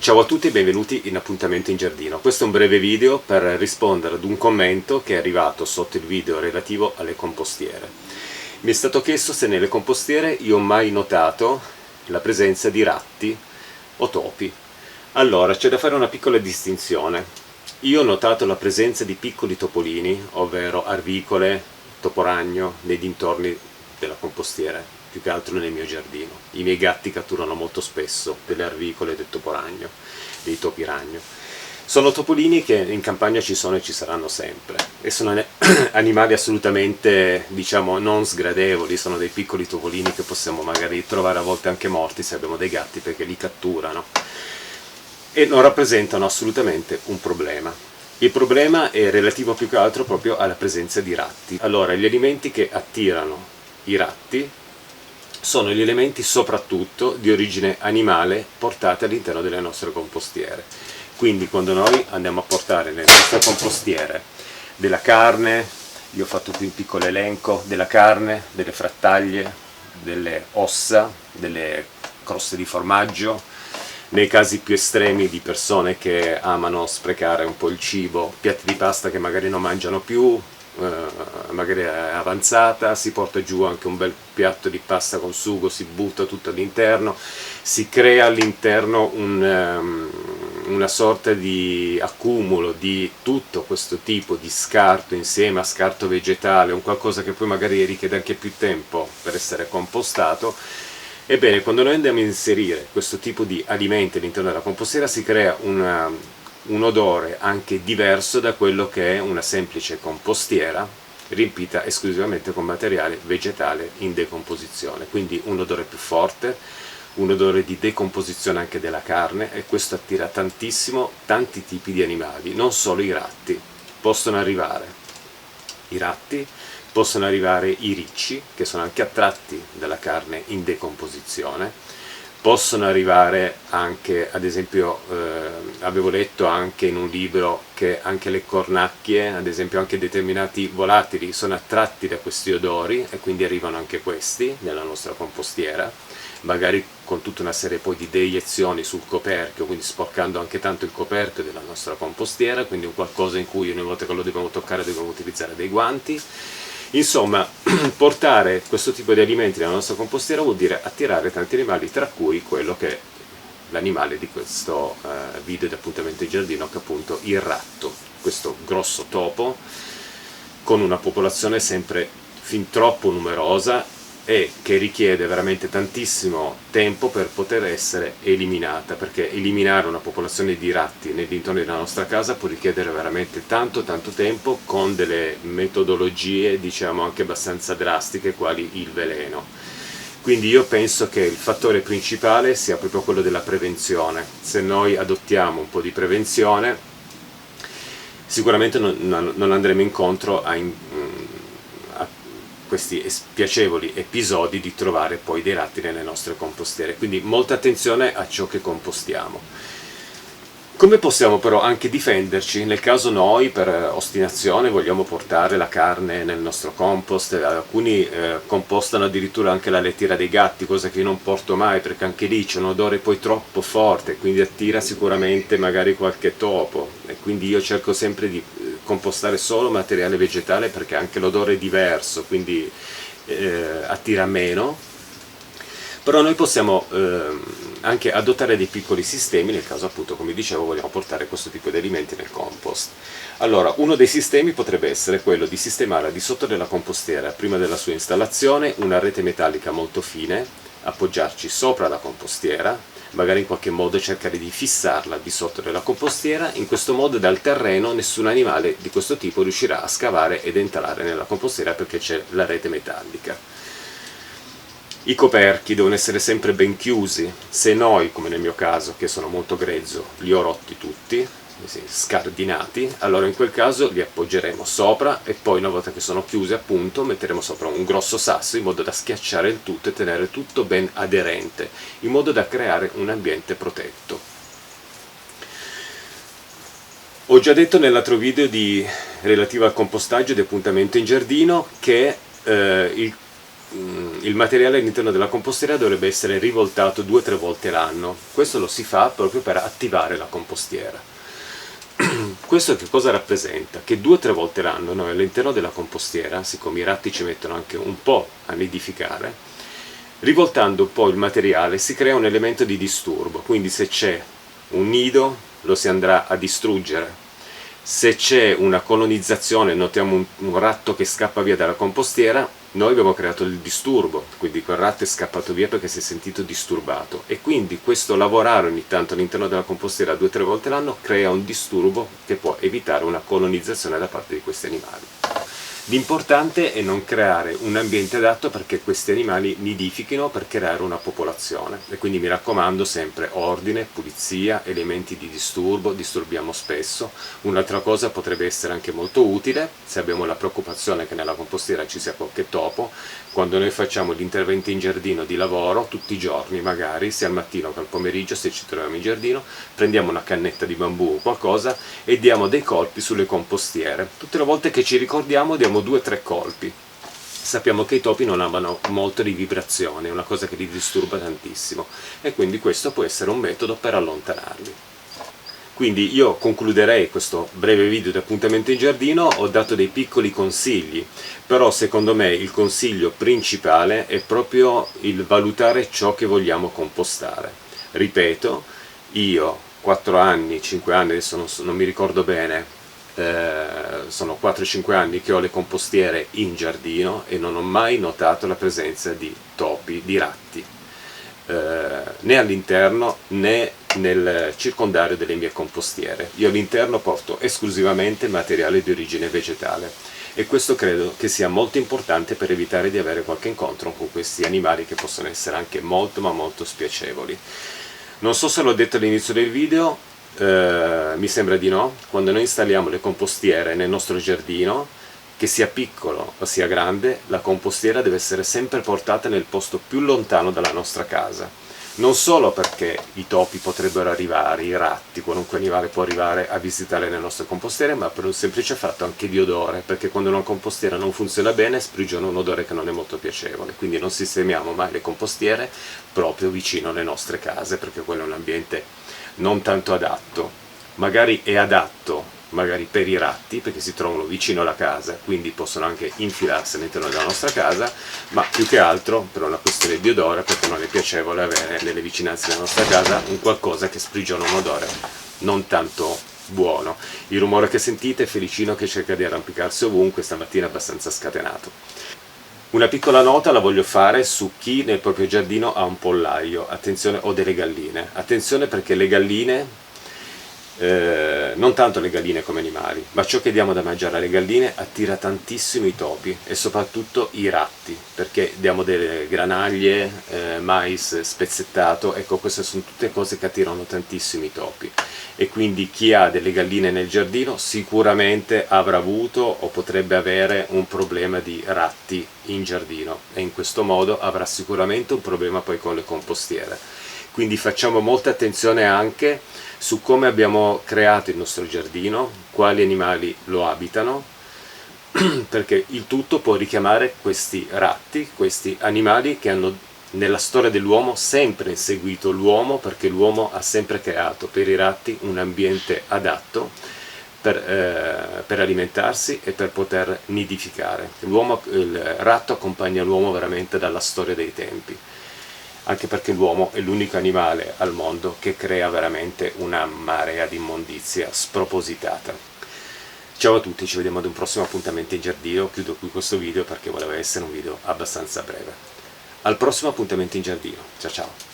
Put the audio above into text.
Ciao a tutti e benvenuti in Appuntamento in Giardino. Questo è un breve video per rispondere ad un commento che è arrivato sotto il video relativo alle compostiere. Mi è stato chiesto se nelle compostiere io ho mai notato la presenza di ratti o topi. Allora, c'è da fare una piccola distinzione. Io ho notato la presenza di piccoli topolini, ovvero arvicole, toporagno, nei dintorni della compostiera, più che altro nel mio giardino. I miei gatti catturano molto spesso delle arvicole e del toporagno, dei topi ragno. Sono topolini che in campagna ci sono e ci saranno sempre, e sono animali assolutamente, diciamo, non sgradevoli. Sono dei piccoli topolini che possiamo magari trovare a volte anche morti se abbiamo dei gatti, perché li catturano, e non rappresentano assolutamente un problema. Il problema è relativo più che altro proprio alla presenza di ratti. Allora, gli alimenti che attirano i ratti sono gli elementi soprattutto di origine animale portati all'interno delle nostre compostiere. Quindi quando noi andiamo a portare nelle nostre compostiere della carne, io ho fatto qui un piccolo elenco, della carne, delle frattaglie, delle ossa, delle croste di formaggio, nei casi più estremi di persone che amano sprecare un po' il cibo, piatti di pasta che magari non mangiano più, magari è avanzata, si porta giù anche un bel piatto di pasta con sugo, si butta tutto all'interno, si crea all'interno una sorta di accumulo di tutto questo tipo di scarto insieme a scarto vegetale, un qualcosa che poi magari richiede anche più tempo per essere compostato. Ebbene, quando noi andiamo a inserire questo tipo di alimenti all'interno della compostiera si crea un odore anche diverso da quello che è una semplice compostiera riempita esclusivamente con materiale vegetale in decomposizione, quindi un odore più forte, un odore di decomposizione anche della carne, e questo attira tantissimo tanti tipi di animali, non solo i ratti. Possono arrivare i ratti, possono arrivare i ricci, che sono anche attratti dalla carne in decomposizione, possono arrivare anche, ad esempio, avevo letto anche in un libro che anche le cornacchie, ad esempio anche determinati volatili, sono attratti da questi odori, e quindi arrivano anche questi nella nostra compostiera, magari con tutta una serie poi di deiezioni sul coperchio, quindi sporcando anche tanto il coperchio della nostra compostiera, quindi un qualcosa in cui ogni volta che lo dobbiamo toccare dobbiamo utilizzare dei guanti. Insomma, portare questo tipo di alimenti nella nostra compostiera vuol dire attirare tanti animali, tra cui quello che è l'animale di questo video di Appuntamento in Giardino, che è appunto il ratto, questo grosso topo con una popolazione sempre fin troppo numerosa e che richiede veramente tantissimo tempo per poter essere eliminata, perché eliminare una popolazione di ratti nei dintorni della nostra casa può richiedere veramente tanto tempo, con delle metodologie diciamo anche abbastanza drastiche, quali il veleno. Quindi io penso che il fattore principale sia proprio quello della prevenzione. Se noi adottiamo un po' di prevenzione, sicuramente non andremo incontro a questi spiacevoli episodi di trovare poi dei ratti nelle nostre compostiere. Quindi molta attenzione a ciò che compostiamo. Come possiamo però anche difenderci nel caso noi per ostinazione vogliamo portare la carne nel nostro compost? Alcuni compostano addirittura anche la lettiera dei gatti, cosa che io non porto mai, perché anche lì c'è un odore poi troppo forte, quindi attira sicuramente magari qualche topo, e quindi io cerco sempre di compostare solo materiale vegetale, perché anche l'odore è diverso, quindi attira meno. Però noi possiamo anche adottare dei piccoli sistemi nel caso, appunto, come dicevo, vogliamo portare questo tipo di alimenti nel compost. Allora, uno dei sistemi potrebbe essere quello di sistemare al di sotto della compostiera, prima della sua installazione, una rete metallica molto fine, appoggiarci sopra la compostiera, magari in qualche modo cercare di fissarla al di sotto della compostiera. In questo modo dal terreno nessun animale di questo tipo riuscirà a scavare ed entrare nella compostiera, perché c'è la rete metallica. I coperchi devono essere sempre ben chiusi. Se noi, come nel mio caso, che sono molto grezzo, li ho rotti tutti, scardinati, allora in quel caso li appoggeremo sopra, e poi una volta che sono chiusi, appunto, metteremo sopra un grosso sasso in modo da schiacciare il tutto e tenere tutto ben aderente, in modo da creare un ambiente protetto. Ho già detto nell'altro video relativo al compostaggio di Appuntamento in Giardino che il materiale all'interno della compostiera dovrebbe essere rivoltato 2 o 3 volte l'anno. Questo lo si fa proprio per attivare la compostiera. Questo che cosa rappresenta? Che 2 o 3 volte l'anno noi all'interno della compostiera, siccome i ratti ci mettono anche un po' a nidificare, rivoltando un po' il materiale si crea un elemento di disturbo, quindi se c'è un nido lo si andrà a distruggere. Se c'è una colonizzazione, notiamo un ratto che scappa via dalla compostiera, noi abbiamo creato il disturbo, quindi quel ratto è scappato via perché si è sentito disturbato, e quindi questo lavorare ogni tanto all'interno della compostiera 2 o 3 volte l'anno crea un disturbo che può evitare una colonizzazione da parte di questi animali. L'importante è non creare un ambiente adatto perché questi animali nidifichino, per creare una popolazione, e quindi mi raccomando sempre ordine, pulizia, elementi di disturbo, disturbiamo spesso. Un'altra cosa potrebbe essere anche molto utile, se abbiamo la preoccupazione che nella compostiera ci sia qualche topo, quando noi facciamo gli interventi in giardino di lavoro, tutti i giorni magari, sia al mattino che al pomeriggio, se ci troviamo in giardino, prendiamo una cannetta di bambù o qualcosa e diamo dei colpi sulle compostiere. Tutte le volte che ci ricordiamo diamo 2 o 3 colpi. Sappiamo che i topi non amano molto di vibrazione, è una cosa che li disturba tantissimo, e quindi questo può essere un metodo per allontanarli. Quindi io concluderei questo breve video di appuntamento in giardino. Ho dato dei piccoli consigli, però secondo me il consiglio principale è proprio il valutare ciò che vogliamo compostare. Ripeto, io 4 anni, 5 anni, adesso non mi ricordo bene, sono 4-5 anni che ho le compostiere in giardino e non ho mai notato la presenza di topi, di ratti, né all'interno né nel circondario delle mie compostiere. Io all'interno porto esclusivamente materiale di origine vegetale, e questo credo che sia molto importante per evitare di avere qualche incontro con questi animali che possono essere anche molto ma molto spiacevoli. Non so se l'ho detto all'inizio del video, mi sembra di no. Quando noi installiamo le compostiere nel nostro giardino, che sia piccolo o sia grande, la compostiera deve essere sempre portata nel posto più lontano dalla nostra casa. Non solo perché i topi potrebbero arrivare, i ratti, qualunque animale può arrivare a visitare le nostre compostiere, ma per un semplice fatto anche di odore, perché quando una compostiera non funziona bene sprigiona un odore che non è molto piacevole. Quindi non sistemiamo mai le compostiere proprio vicino alle nostre case, perché quello è un ambiente non tanto adatto. Magari è adatto magari per i ratti, perché si trovano vicino alla casa, quindi possono anche infilarsi all'interno della nostra casa, ma più che altro per una questione di odore, perché non è piacevole avere nelle vicinanze della nostra casa un qualcosa che sprigiona un odore non tanto buono. Il rumore che sentite è Felicino che cerca di arrampicarsi ovunque, stamattina è abbastanza scatenato. Una piccola nota la voglio fare su chi nel proprio giardino ha un pollaio, attenzione, o delle galline. Attenzione, perché le galline, non tanto le galline come animali, ma ciò che diamo da mangiare alle galline attira tantissimo i topi e soprattutto i ratti, perché diamo delle granaglie, mais spezzettato. Ecco, queste sono tutte cose che attirano tantissimo i topi, e quindi chi ha delle galline nel giardino sicuramente avrà avuto o potrebbe avere un problema di ratti in giardino, e in questo modo avrà sicuramente un problema poi con le compostiere. Quindi facciamo molta attenzione anche su come abbiamo creato il nostro giardino, quali animali lo abitano, perché il tutto può richiamare questi ratti, questi animali che hanno nella storia dell'uomo sempre inseguito l'uomo, perché l'uomo ha sempre creato per i ratti un ambiente adatto per alimentarsi e per poter nidificare. Il ratto accompagna l'uomo veramente dalla storia dei tempi, anche perché l'uomo è l'unico animale al mondo che crea veramente una marea di immondizia spropositata. Ciao a tutti, ci vediamo ad un prossimo appuntamento in giardino. Chiudo qui questo video perché voleva essere un video abbastanza breve. Al prossimo appuntamento in giardino, ciao ciao!